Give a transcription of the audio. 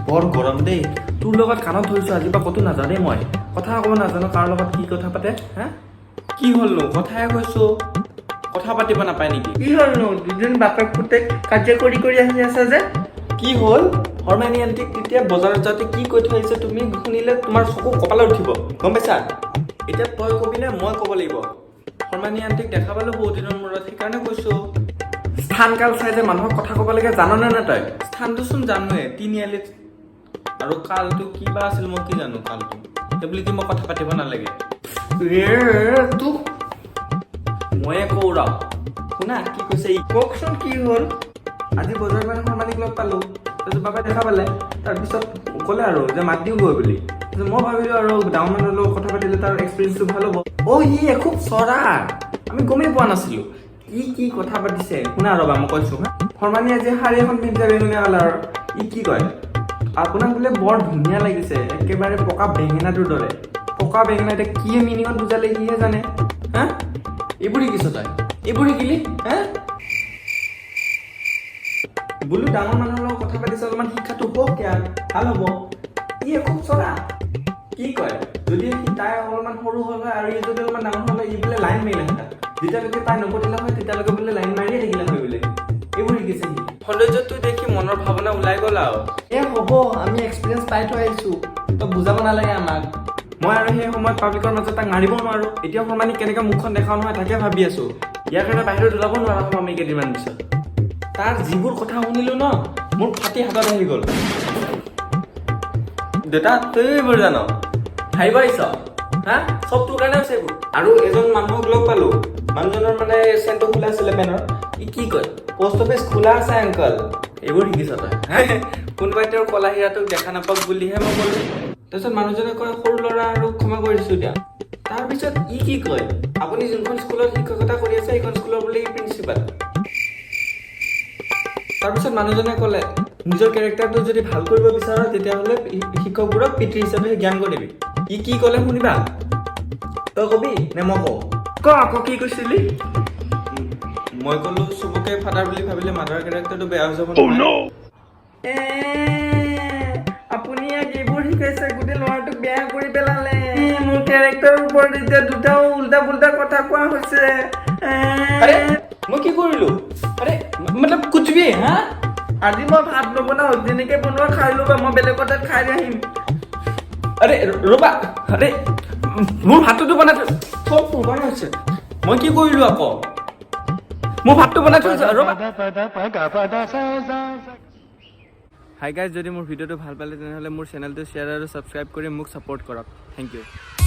বৰ গৰম দেই তোৰ লগত কাণত ধৰিছো আজিৰ পৰা কতো নাজানে মই কথা ক'ব নাজানো কাৰ লগত কি কথা পাতে হা কি হ'লনো কথাই কৈছো কথা পাতিব নাপায় নেকি কি হ'লনো দুজন বাপেক পুতেক কাজিয়া কৰি আহি আছে যে কি হ'ল হৰমাইনী আন্টিক তেতিয়া বজাৰত যাওঁতে কি কৈ থৈ আহিছে তুমি শুনিলে তোমাৰ চকু কপালত উঠিব গম পাইছা এতিয়া তই কবি নে মই ক'ব লাগিব হৰমাইনী আন্টিক দেখা পালো বহুত দিনৰ মূৰত সেইকাৰণে কৈছো স্থান কাল চাই যে মানুহক কথা ক'ব লাগে জাননে নে তই স্থানটো চোন জানোৱে তিনিআলিত আৰু কালটো কিবা আছিল মই কি জানো কালটো সেই বুলি কি মই কথা পাতিব নালাগে তোক ময়ে কওঁ ৰ শুনা কি কৈছে ই কওকচোন কি হ'ল আজি বজাৰ মানে হৰমানিক লগ পালো তাৰপিছত বাবাই দেখা পালে তাৰপিছত ক'লে আৰু যে মাত দিওঁ গৈ বুলি মই ভাবিলো আৰু ডাঙৰ মানুহৰ লগত কথা পাতিলে তাৰ এক্সপিৰিয়েঞ্চটো ভাল হ'ব ই খুব চৰা আমি গমেই পোৱা নাছিলো কি কথা পাতিছে শুনা ৰবা মই কৈছো হা হৰমানী আজি শাৰী এখন পিন্ধি যাবি মানে কালাৰ ই কি কয় আপোনাক বোলে বৰ ধুনীয়া লাগিছে একেবাৰে পকা বেঙেনাটোৰ দৰে পকা বেঙেনা এতিয়া কি মিনিঙত বুজালে সিহে জানে হা এইবোৰ শিকিছ তই এইবোৰ শিকিলি হা বোলো ডাঙৰ মানুহৰ লগত কথা পাতিছে অলপমান শিক্ষাটো হওক ইয়াৰ ভাল হ'ব ই খুব চৰা কি কয় যদি তাই অলপমান সৰু হ'ল হয় আৰু ই যদি অলপমান ডাঙৰ হ'ল হয় ই বোলে লাইন মাৰিলে হয় যেতিয়ালৈকে তাই নপতিলে হয় তেতিয়ালৈকে বোলে লাইন মাৰিয়ে থাকিলে হয় বোলে এইবোৰ শিকিছে সি সৌন্দৰ্যটো দেখি মনৰ ভাৱনা ওলাই গ'ল আৰু হ'ব আমি এক্সপিৰিয়েঞ্চ পাই থৈ আহিছো তই বুজাব নালাগে আমাক মই আৰু সেই সময়ত পাব্লিকৰ মাজত তাক মাৰিব নোৱাৰো এতিয়া হৰমানী কেনেকৈ মুখখন দেখাও নহয় তাকে ভাবি আছো ইয়াৰ কাৰণে বাহিৰত ওলাব নোৱাৰা হ'ম আমি কেইদিনমান পিছত তাৰ যিবোৰ কথা শুনিলো ন মোৰ ফাটি হাতত আহি গ'ল দেউতা তই এইবোৰ জান হাৰিব আহিছ হা চব তোৰ কাৰণে হৈছে এইবোৰ আৰু এজন মানুহক লগ পালো মানুহজনৰ মানে চেণ্টটো খোলা আছিলে পেনৰ ই কি কয় পোষ্ট অফিচ খোলা আছে আংকল এইবোৰ শিকিছ তই কোনোবাই তেওঁৰ কলা হীৰাটোক দেখা নাপাওক বুলিহে মই ক'লো তাৰপিছত মানুহজনে কয় সৰু ল'ৰা আৰু ক্ষমা কৰি দিছো এতিয়া তাৰপিছত ই কি কয় আপুনি যোনখন স্কুলত শিক্ষকতা কৰি আছে সেইখন স্কুলৰ বোলে ই প্ৰিন্সিপাল তাৰপিছত মানুহজনে ক'লে নিজৰ কেৰেক্টাৰটো যদি ভাল কৰিব বিচাৰ তেতিয়াহ'লে শিক্ষকবোৰক পিতৃ হিচাপে জ্ঞান কৰিবি ই কি ক'লে শুনিবা তই কবি নে মই কওঁ আকৌ কি কৈছিলি মই ক'লো চবকে ফাদাৰ বুলি ভাবিলে মাদাৰ কেৰেক্টাৰটো বেয়া হৈ যাব আপুনি ইয়াক এইবোৰ শিকাইছে গোটেই ল'ৰাটোক বেয়া কৰি পেলালে মোৰ কেৰেক্টাৰৰ ওপৰত এতিয়া দুটাও উল্টা পুল্টা কথা কোৱা হৈছে মই কি কৰিলো মতলব কুছ ভি হা আজি মই ভাত নবনাও যেনেকে বনোৱা খাই ল'বা মই বেলেগৰ তাত খাই আহিম ৰবা মোৰ ভাতটোতো বনাই চব তোৰ হৈছে মই কি কৰিলো আকৌ মোৰ ভাতটো বনাই থৈছো ৰবা হাই গাইজ যদি মোৰ ভিডিঅ'টো ভাল পালে তেনেহ'লে মোৰ চেনেলটো শ্বেয়াৰ আৰু ছাবস্ক্ৰাইব কৰি মোক ছাপোৰ্ট কৰক থেংক ইউ